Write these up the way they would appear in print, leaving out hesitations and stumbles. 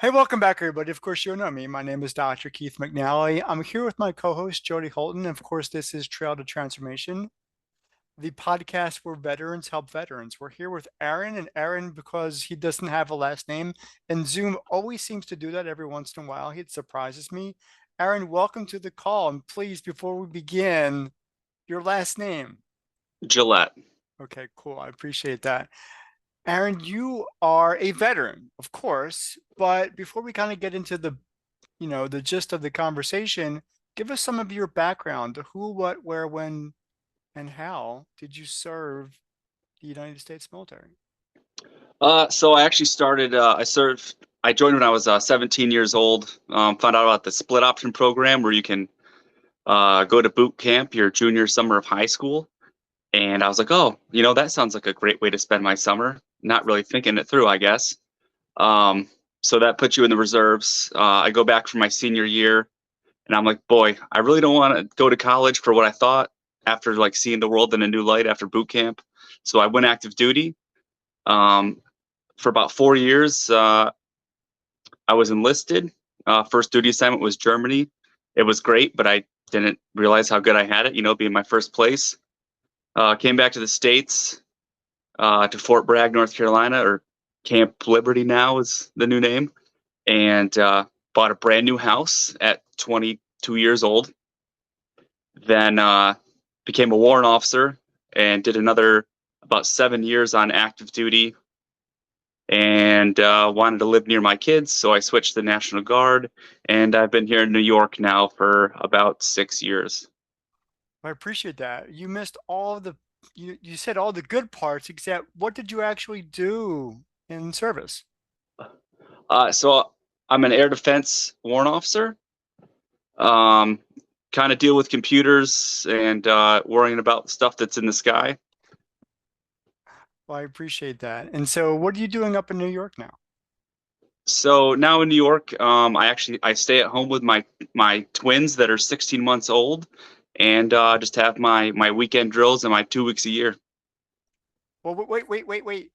Hey, welcome back, everybody. Of course, you know me. My name is Dr. Keith McNally. I'm here with my co-host, Jody Holeton. Of course, this is Trail to Transformation, the podcast where veterans help veterans. We're here with Aaron, and Aaron, because he doesn't have a last name, and Zoom always seems to do that every once in a while. It surprises me. Aaron, welcome to the call. And please, before we begin, your last name. Gillette. Okay, cool. I appreciate that. Aaron, you are a veteran, of course, but before we kind of get into the gist of the conversation, give us some of your background. Who, what, where, when, and how did you serve the United States military? So I actually started. I joined when I was 17 years old. Found out about the split option program where you can go to boot camp your junior summer of high school, and I was like, oh, that sounds like a great way to spend my summer. Not really thinking it through, I guess. So that puts you in the reserves. I go back for my senior year, and I'm like, boy, I really don't want to go to college for what I thought after like seeing the world in a new light after boot camp. So I went active duty. Um, for about 4 years. I was enlisted. First duty assignment was Germany. It was great, but I didn't realize how good I had it, being my first place. Came back to the States, to Fort Bragg, North Carolina, or Camp Liberty now is the new name, and bought a brand new house at 22 years old. Then became a warrant officer and did another about 7 years on active duty and wanted to live near my kids, so I switched to the National Guard, and I've been here in New York now for about 6 years. I appreciate that. You missed all the you said all the good parts, except what did you actually do in service? So I'm an Air Defense Warrant Officer. Um, kind of deal with computers and worrying about the stuff that's in the sky. Well, I appreciate that. And so what are you doing up in New York now? So now in New York, I stay at home with my twins that are 16 months old, and just have my weekend drills and my 2 weeks a year. Well, wait.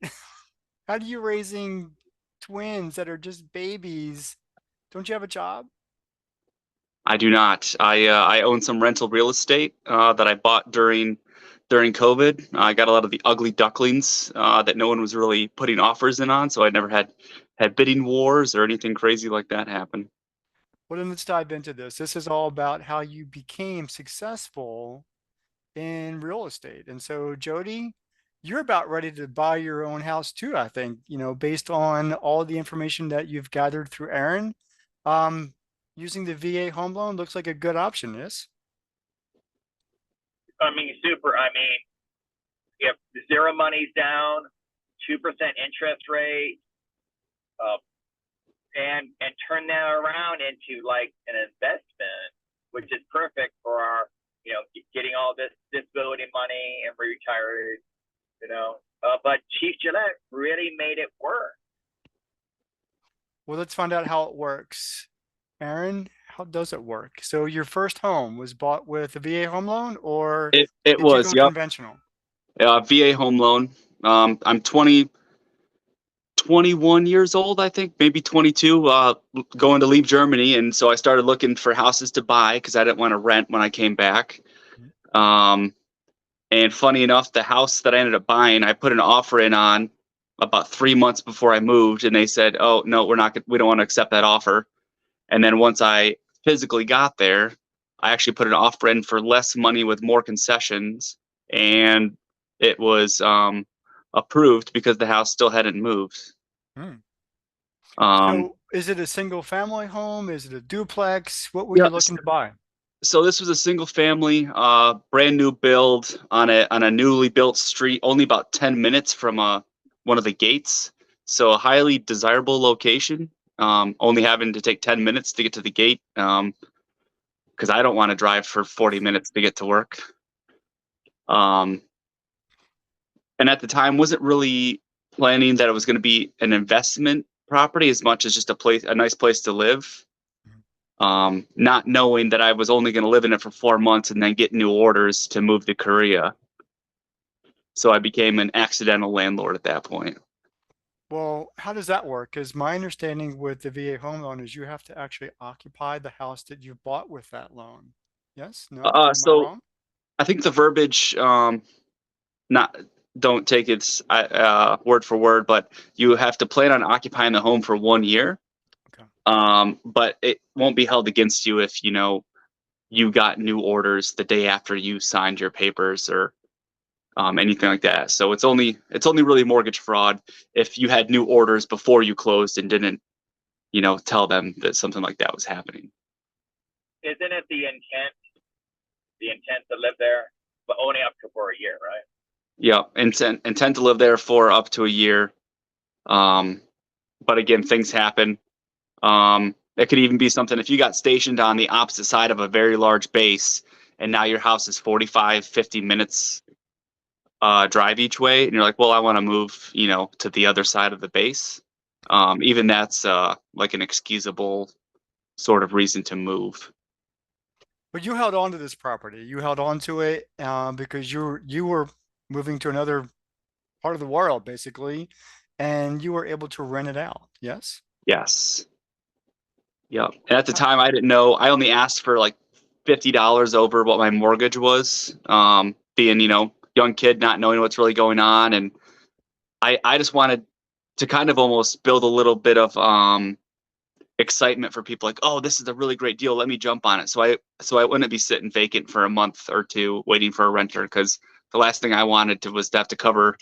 How do you raising twins that are just babies? Don't you have a job? I do not. I own some rental real estate that I bought during COVID. I got a lot of the ugly ducklings that no one was really putting offers in on, so I never had bidding wars or anything crazy like that happen. Well, then let's dive into this. This is all about how you became successful in real estate. And so, Jody, you're about ready to buy your own house too, I think, based on all the information that you've gathered through Aaron. Um, Using the VA home loan looks like a good option, yes? Super. If zero money's down, 2% interest rate, uh, and turn that around into like an investment, which is perfect for our, getting all this disability money and retired, But Chief Gillette really made it work. Well, let's find out how it works. Aaron, how does it work? So your first home was bought with a VA home loan, or It did you was, go yep, conventional? VA home loan. I'm 21 years old, I think, maybe 22, going to leave Germany, and so I started looking for houses to buy because I didn't want to rent when I came back. Um, And funny enough, the house that I ended up buying, I put an offer in on about 3 months before I moved, and they said, "Oh no, we don't want to accept that offer." And then once I physically got there, I actually put an offer in for less money with more concessions, and it was approved because the house still hadn't moved. Hmm. Um, So is it a single family home? Is it a duplex? What were yeah, you looking to buy? so this was a single family, brand new build on a newly built street, only about 10 minutes from one of the gates. So a highly desirable location. Only having to take 10 minutes to get to the gate, because I don't want to drive for 40 minutes to get to work. Um, and at the time, wasn't really planning that it was going to be an investment property as much as just a nice place to live. Not knowing that I was only going to live in it for 4 months and then get new orders to move to Korea. So I became an accidental landlord at that point. Well, how does that work? Because my understanding with the VA home loan is you have to actually occupy the house that you bought with that loan. Yes? No? Am I So wrong? I think the verbiage, not don't take its word for word, but you have to plan on occupying the home for 1 year. Okay. But it won't be held against you if you got new orders the day after you signed your papers or anything like that. So it's only really mortgage fraud if you had new orders before you closed and didn't tell them that something like that was happening. Isn't it the intent to live there, but only up to for a year, right? Yeah, intent to live there for up to a year. But again, things happen. It could even be something if you got stationed on the opposite side of a very large base and now your house is 45, 50 minutes drive each way, and you're like, well, I want to move, to the other side of the base. Even that's like an excusable sort of reason to move. But you held on to this property. You held on to it because you were moving to another part of the world, basically, and you were able to rent it out. Yes? Yes. Yep. And at the time, I didn't know. I only asked for like $50 over what my mortgage was. Being young kid, not knowing what's really going on, and I just wanted to kind of almost build a little bit of excitement for people, like, oh, this is a really great deal, let me jump on it. So I wouldn't be sitting vacant for a month or two waiting for a renter, because the last thing I wanted was to have to cover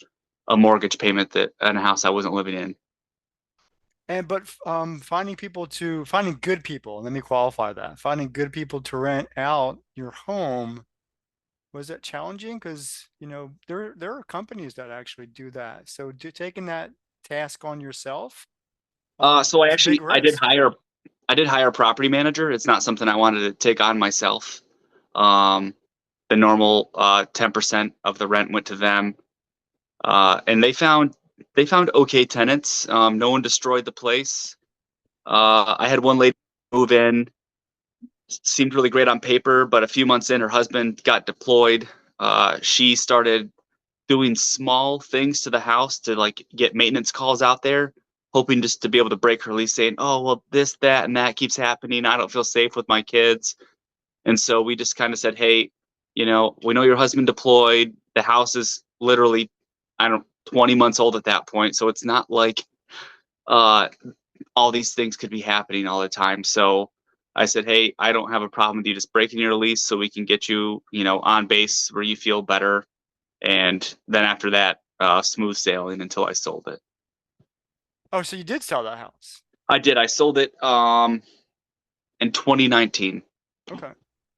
a mortgage payment that in a house I wasn't living in. And but finding good people, let me qualify that. Finding good people to rent out your home, was that challenging? Because there are companies that actually do that. So taking that task on yourself So was a big risk. I did hire a property manager. It's not something I wanted to take on myself. um the normal 10% of the rent went to them, and they found okay tenants. No one destroyed the place. I had one lady move in, seemed really great on paper, but a few months in, her husband got deployed. She started doing small things to the house to like get maintenance calls out there, hoping just to be able to break her lease, saying, "Oh, well, this, that, and that keeps happening. I don't feel safe with my kids." And so we just kind of said, "Hey, we know your husband deployed. The house is literally, I don't, 20 months old at that point, so it's not like uh, all these things could be happening all the time." So I said, "Hey, I don't have a problem with you just breaking your lease so we can get you, on base where you feel better." And then after that, smooth sailing until I sold it. Oh, so you did sell that house. I did. I sold it in 2019. Okay.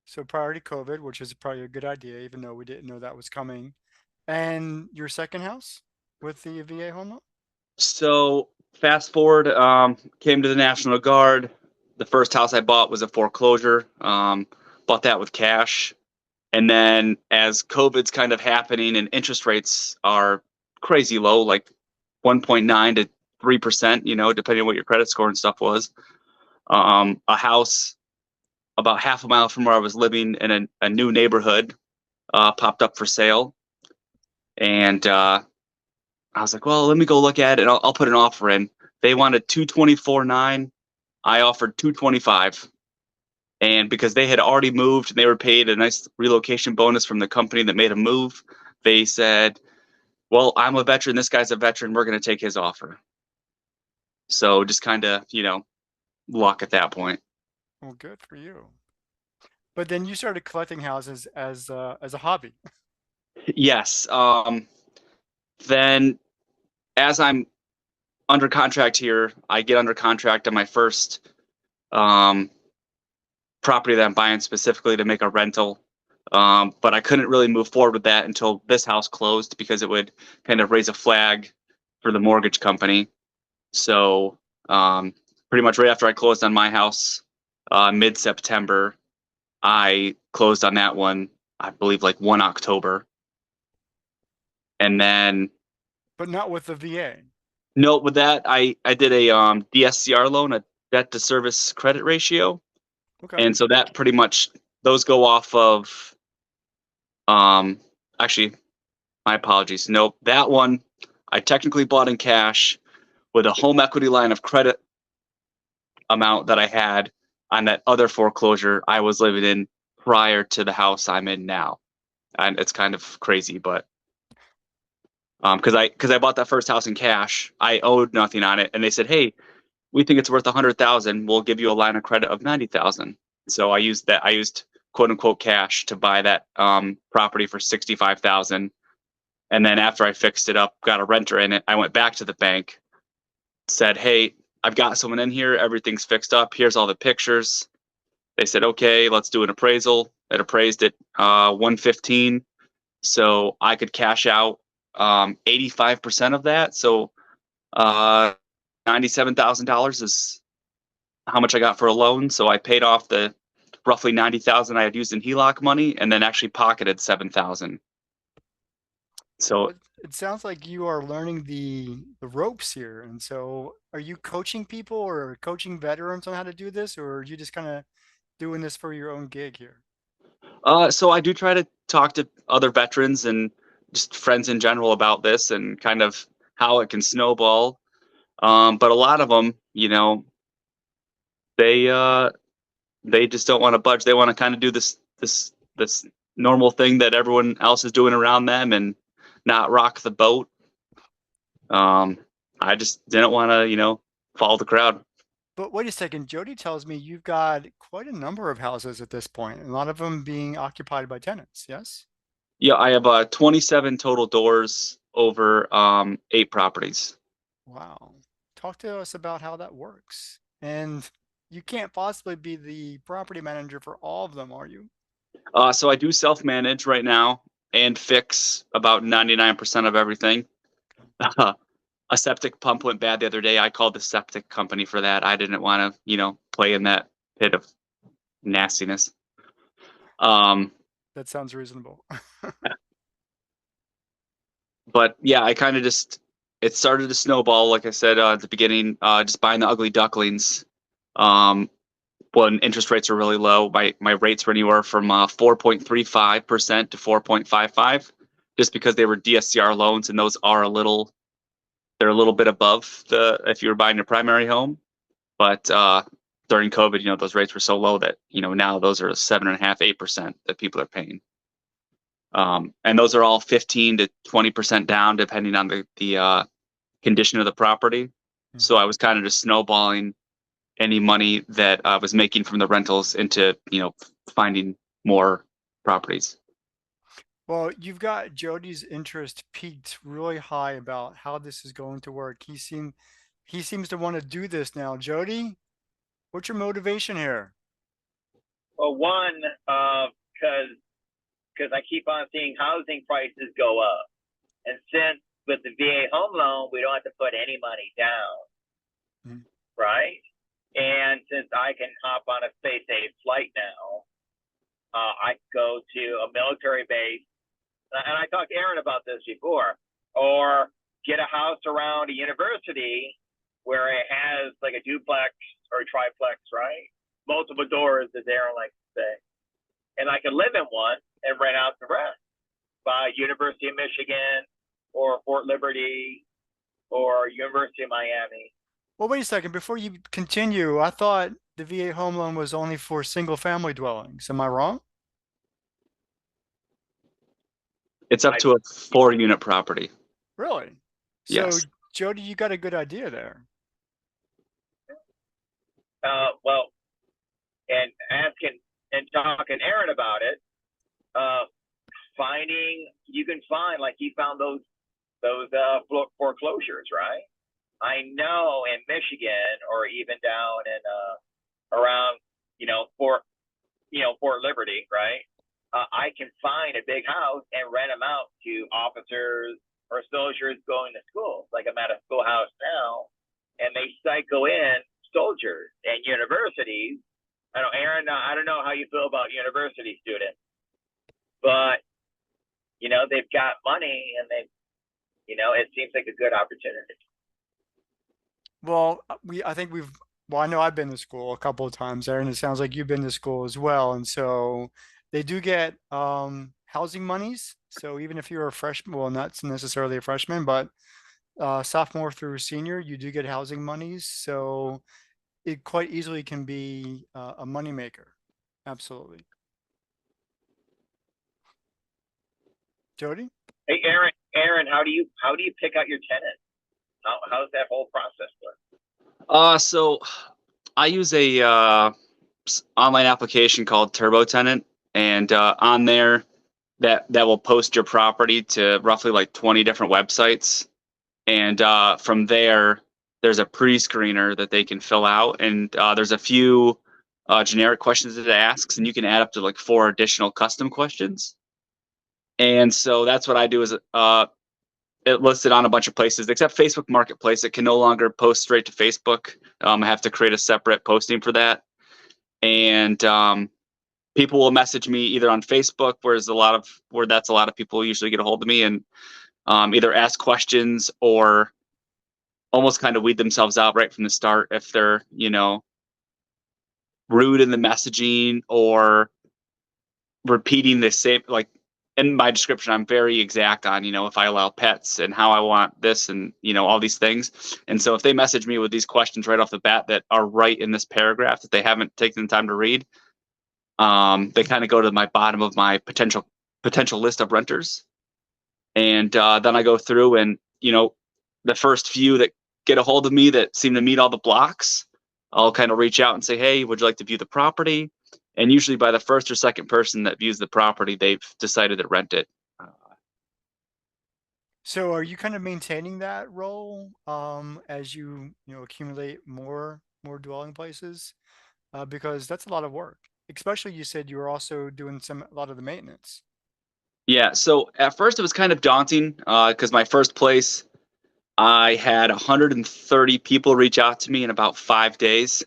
So prior to COVID, which is probably a good idea, even though we didn't know that was coming. And your second house with the VA home loan? So fast forward, came to the National Guard. The first house I bought was a foreclosure. Bought that with cash. And then as COVID's kind of happening and interest rates are crazy low, like 1.9 to 3%, depending on what your credit score and stuff was. A house about half a mile from where I was living in a new neighborhood popped up for sale. And I was like, well, let me go look at it. I'll put an offer in. They wanted 224.9. I offered 225. And because they had already moved and they were paid a nice relocation bonus from the company that made them move, they said, well, I'm a veteran. This guy's a veteran. We're going to take his offer. So just kind of, luck at that point. Well, good for you. But then you started collecting houses as a hobby. Yes. Then as I'm under contract here, I get under contract on my first property that I'm buying specifically to make a rental. But I couldn't really move forward with that until this house closed, because it would kind of raise a flag for the mortgage company. So pretty much right after I closed on my house, mid-September, I closed on that one, I believe like 1 October. And then But not with the VA. no, with that, I did a DSCR loan, a debt to service credit ratio. Okay. And so that pretty much, those go off of, actually, my apologies. Nope, that one I technically bought in cash. with a home equity line of credit amount that I had on that other foreclosure I was living in prior to the house I'm in now. And it's kind of crazy, but because I bought that first house in cash, I owed nothing on it, and they said, "Hey, we think it's worth 100,000. We'll give you a line of credit of 90,000." So I used quote unquote cash to buy that property for 65,000. And then after I fixed it up, got a renter in it, I went back to the bank, said, "Hey, I've got someone in here. Everything's fixed up. Here's all the pictures." They said, "Okay, let's do an appraisal." It appraised at 115, so I could cash out 85% of that. So $97,000 is how much I got for a loan. So I paid off the roughly 90,000 I had used in HELOC money, and then actually pocketed 7,000. So It sounds like you are learning the ropes here. And so are you coaching people or coaching veterans on how to do this, or are you just kind of doing this for your own gig here? so I do try to talk to other veterans and just friends in general about this and kind of how it can snowball. But a lot of them, they just don't want to budge. They want to kind of do this normal thing that everyone else is doing around them and not rock the boat. I just didn't want to, follow the crowd. But wait a second, Jody tells me you've got quite a number of houses at this point, a lot of them being occupied by tenants, yes? Yeah, I have 27 total doors over 8 properties. Wow. Talk to us about how that works. And you can't possibly be the property manager for all of them, are you? So I do self-manage right now and fix about 99% of everything. A septic pump went bad the other day. I called the septic company for that. I didn't want to, play in that pit of nastiness. That sounds reasonable. But yeah, I kind of it started to snowball, like I said at the beginning, just buying the ugly ducklings. When interest rates are really low, my rates were anywhere from 4.35% to 4.55, just because they were DSCR loans, and those are they're a little bit above if you were buying your primary home. But during COVID, those rates were so low that now those are 7.5%, 8% that people are paying. And those are all 15 to 20% down, depending on the condition of the property. So I was kind of just snowballing any money that I was making from the rentals into, finding more properties. Well, you've got Jody's interest peaked really high about how this is going to work. He seems to want to do this now. Jody, what's your motivation here? Well, one, because I keep on seeing housing prices go up, and since with the VA home loan, we don't have to put any money down, right? And since I can hop on a space-age flight now, I go to a military base, and I talked to Aaron about this before, or get a house around a university where it has like a duplex or a triplex, right? Multiple doors, as Aaron likes to say. And I can live in one and rent out the rest by University of Michigan or Fort Liberty or University of Miami. Well, wait a second. Before you continue, I thought the VA home loan was only for single family dwellings. Am I wrong? It's up to a 4-unit property. Really? Yes. So, Jody, you got a good idea there. Well, and asking and talking to Aaron about it, you can find, like he found those foreclosures, right? I know in Michigan or even down in around Fort Liberty, right? I can find a big house and rent them out to officers or soldiers going to school. Like I'm at a schoolhouse now, and they cycle in soldiers and universities. I know, Aaron, I don't know how you feel about university students, but they've got money and it seems like a good opportunity. Well, I know I've been to school a couple of times, Aaron. It sounds like you've been to school as well. And so they do get housing monies. So even if you're a freshman, well, not necessarily a freshman, but sophomore through senior, you do get housing monies, so it quite easily can be a moneymaker. Absolutely. Jody? Hey, Aaron, how do you pick out your tenant? How's that whole process work? So I use a online application called Turbo Tenant, and on there that will post your property to roughly like 20 different websites, and from there there's a pre-screener that they can fill out, and there's a few generic questions that it asks, and you can add up to like 4 additional custom questions. And so that's what I do is it listed on a bunch of places except Facebook Marketplace. It can no longer post straight to Facebook. I have to create a separate posting for that. And people will message me either on Facebook, where that's a lot of people usually get a hold of me, and either ask questions or almost kind of weed themselves out right from the start if they're, rude in the messaging or repeating the same, like in my description, I'm very exact on, if I allow pets and how I want this and, all these things. And so if they message me with these questions right off the bat that are right in this paragraph that they haven't taken the time to read, they kind of go to my bottom of my potential list of renters. And then I go through and, the first few that get a hold of me that seem to meet all the blocks, I'll kind of reach out and say, hey, would you like to view the property? And usually by the first or second person that views the property, they've decided to rent it. So are you kind of maintaining that role as you accumulate more dwelling places? Because that's a lot of work. Especially you said you were also doing a lot of the maintenance. Yeah, so at first it was kind of daunting because my first place, I had 130 people reach out to me in about 5 days.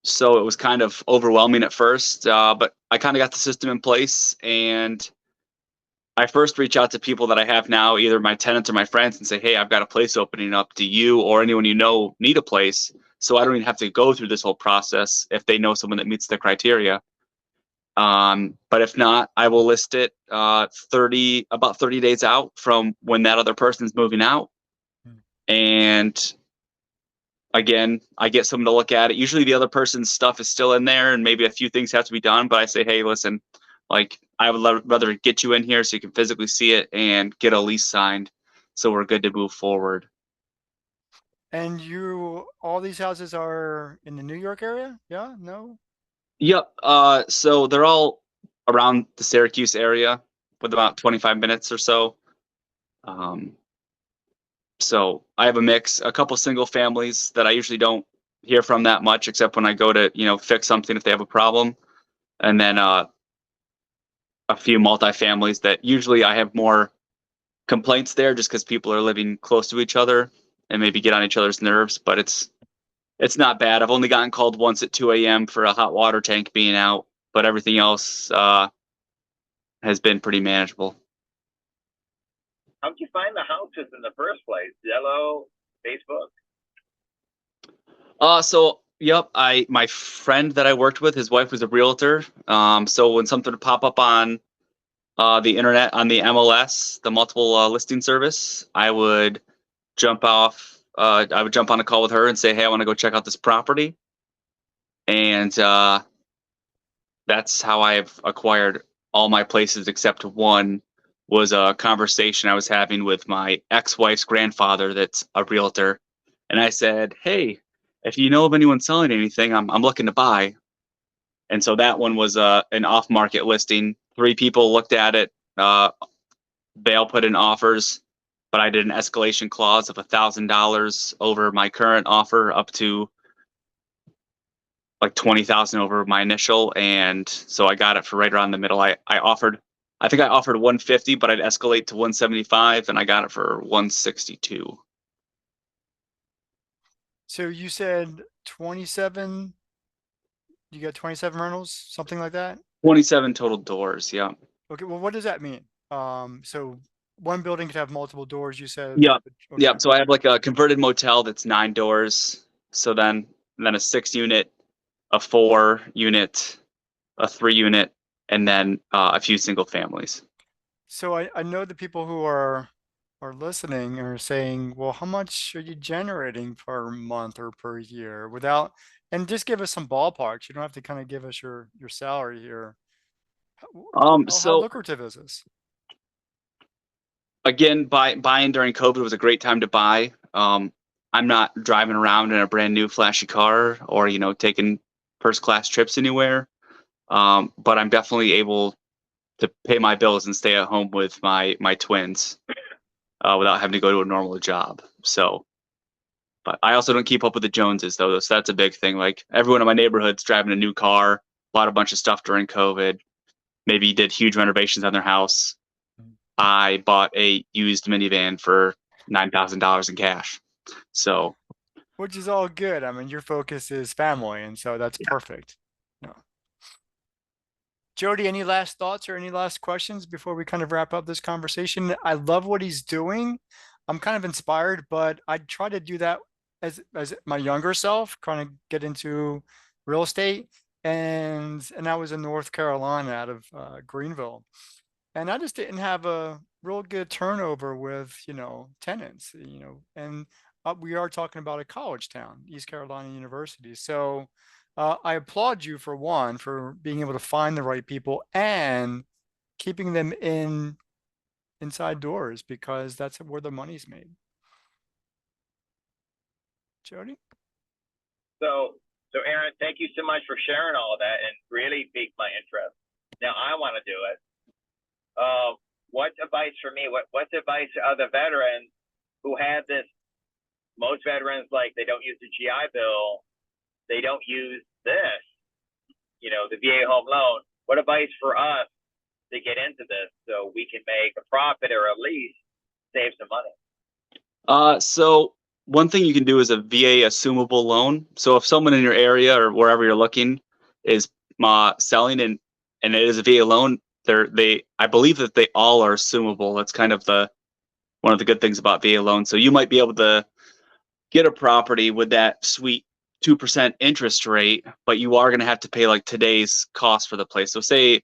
So it was kind of overwhelming at first, but I kind of got the system in place, and I first reach out to people that I have now, either my tenants or my friends, and say, hey, I've got a place opening up. Do you or anyone you know need a place? So I don't even have to go through this whole process if they know someone that meets the criteria. But if not, I will list it about 30 days out from when that other person's moving out. And again, I get someone to look at it. Usually the other person's stuff is still in there and maybe a few things have to be done, but I say, hey, listen, like I would rather get you in here so you can physically see it and get a lease signed so we're good to move forward. And all these houses are in the New York area? Yeah? No? Yep. So they're all around the Syracuse area with about 25 minutes or so. So I have a mix, a couple single families that I usually don't hear from that much, except when I go to, fix something if they have a problem. And then a few multifamilies that usually I have more complaints there just because people are living close to each other and maybe get on each other's nerves, but it's not bad. I've only gotten called once at 2 a.m. for a hot water tank being out, but everything else has been pretty manageable. How'd you find the houses in the first place? Zillow, Facebook? So yep, my friend that I worked with, his wife was a realtor. So when something would pop up on the internet on the MLS, the multiple listing service, I would jump on a call with her and say, hey, I want to go check out this property. And that's how I've acquired all my places except one was a conversation I was having with my ex-wife's grandfather that's a realtor. And I said, hey, if you know of anyone selling anything, I'm looking to buy. And so that one was an off-market listing. 3 people looked at it. They all put in offers, but I did an escalation clause of $1,000 over my current offer up to like 20,000 over my initial, and so I got it for right around the middle. I think I offered 150, but I'd escalate to 175, and I got it for 162. So you said 27, you got 27 rentals, something like that? 27 total doors. Yeah. Okay, well, what does that mean? So one building could have multiple doors, you said? Yep. Okay. Yep. So I have like a converted motel that's 9 doors. So then a 6 unit, a 4 unit, a 3 unit, and then a few single families. So I know the people who are are listening are saying, well, how much are you generating per month or per year without, and just give us some ballparks. You don't have to kind of give us your salary here. How So lucrative is this? again, buying during COVID was a great time to buy. I'm not driving around in a brand new flashy car or, taking first class trips anywhere. But I'm definitely able to pay my bills and stay at home with my twins without having to go to a normal job. So, but I also don't keep up with the Joneses though. So that's a big thing. Like everyone in my neighborhood's driving a new car, bought a bunch of stuff during COVID, maybe did huge renovations on their house. I bought a used minivan for $9,000 in cash. So, Which is all good. I mean, your focus is family, and so that's yeah. perfect. No. Jody, any last thoughts or any last questions before we kind of wrap up this conversation? I love what he's doing. I'm kind of inspired, but I try to do that as my younger self, trying to get into real estate. And I was in North Carolina out of Greenville, and I just didn't have a real good turnover with tenants, and we are talking about a college town, East Carolina University. So I applaud you for one for being able to find the right people and keeping them inside doors because that's where the money's made. Jody? So, Aaron, thank you so much for sharing all of that and really piqued my interest. Now I want to do it. What's advice for me? What's advice to other veterans who have this? Most veterans, like, they don't use the GI Bill, they don't use this, the VA home loan. What advice for us to get into this so we can make a profit or at least save some money? So one thing you can do is a VA assumable loan. So if someone in your area or wherever you're looking is selling and it is a VA loan, I believe that they all are assumable. That's kind of one of the good things about VA loans. So you might be able to get a property with that sweet 2% interest rate, but you are going to have to pay like today's cost for the place. So say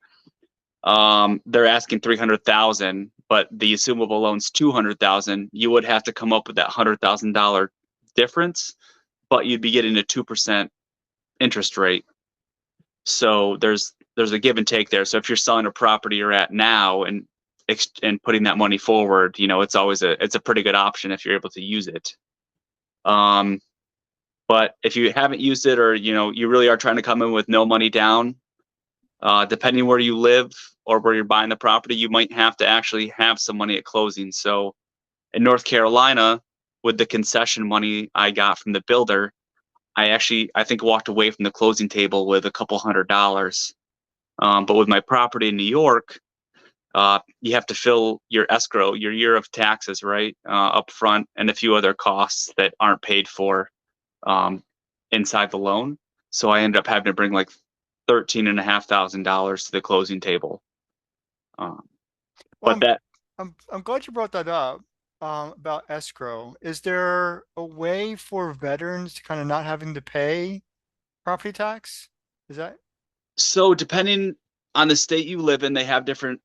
they're asking 300,000, but the assumable loan's 200,000. You would have to come up with that $100,000 difference, but you'd be getting a 2% interest rate. So there's a give and take there. So if you're selling a property you're at now and putting that money forward, it's always it's a pretty good option if you're able to use it. But if you haven't used it or you really are trying to come in with no money down, depending where you live or where you're buying the property, you might have to actually have some money at closing. So in North Carolina, with the concession money I got from the builder, I think walked away from the closing table with a couple $100. But with my property in New York, you have to fill your escrow, your year of taxes, right, up front, and a few other costs that aren't paid for inside the loan. So I ended up having to bring like $13,500 to the closing table. Well, But that I'm glad you brought that up about escrow. Is there a way for veterans to kind of not having to pay property tax? Is that so depending on the state you live in, they have different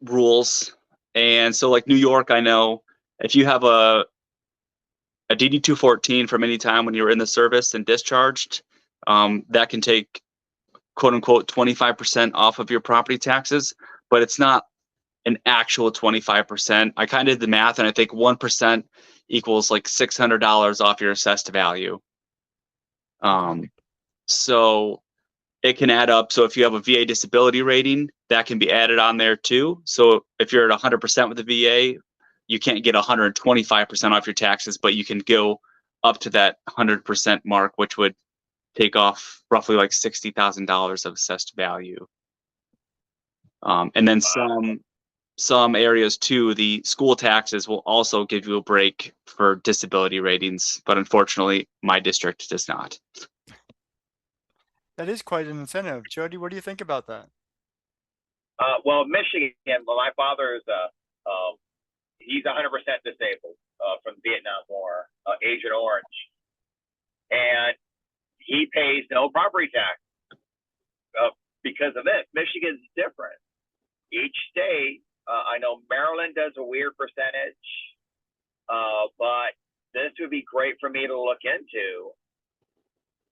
rules. And so like New York, I know if you have a DD 214 from any time when you were in the service and discharged, that can take quote unquote 25% off of your property taxes, but it's not an actual 25%. I kind of did the math and I think 1% equals like $600 off your assessed value. So it can add up. So if you have a VA disability rating, that can be added on there too. So if you're at 100% with the VA, you can't get 125% off your taxes, but you can go up to that 100% mark, which would take off roughly like $60,000 of assessed value. And then some areas too, the school taxes will also give you a break for disability ratings, but unfortunately, my district does not. that is quite an incentive. Jody, what do you think about that? Well, Michigan. Well, my father is he's 100% disabled from the Vietnam War, Agent Orange, and he pays no property tax because of this. Michigan's different. Each state I know Maryland does a weird percentage, but this would be great for me to look into.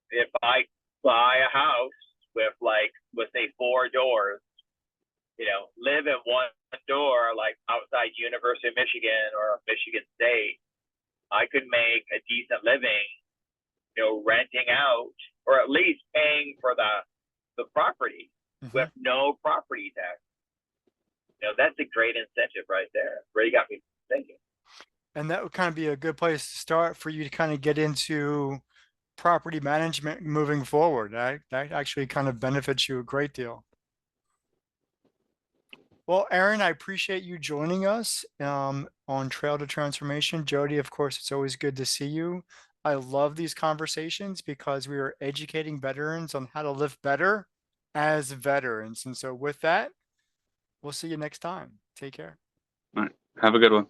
If I buy a house with say 4 doors, live in one door, like outside University of Michigan or Michigan State, I could make a decent living, renting out or at least paying for the property with no property tax. That's a great incentive right there. Really got me thinking. And that would kind of be a good place to start for you to kind of get into property management moving forward. That actually kind of benefits you a great deal. Well, Aaron, I appreciate you joining us on Trail to Transformation. Jody, of course, it's always good to see you. I love these conversations because we are educating veterans on how to live better as veterans. And so with that, we'll see you next time. Take care. All right. Have a good one.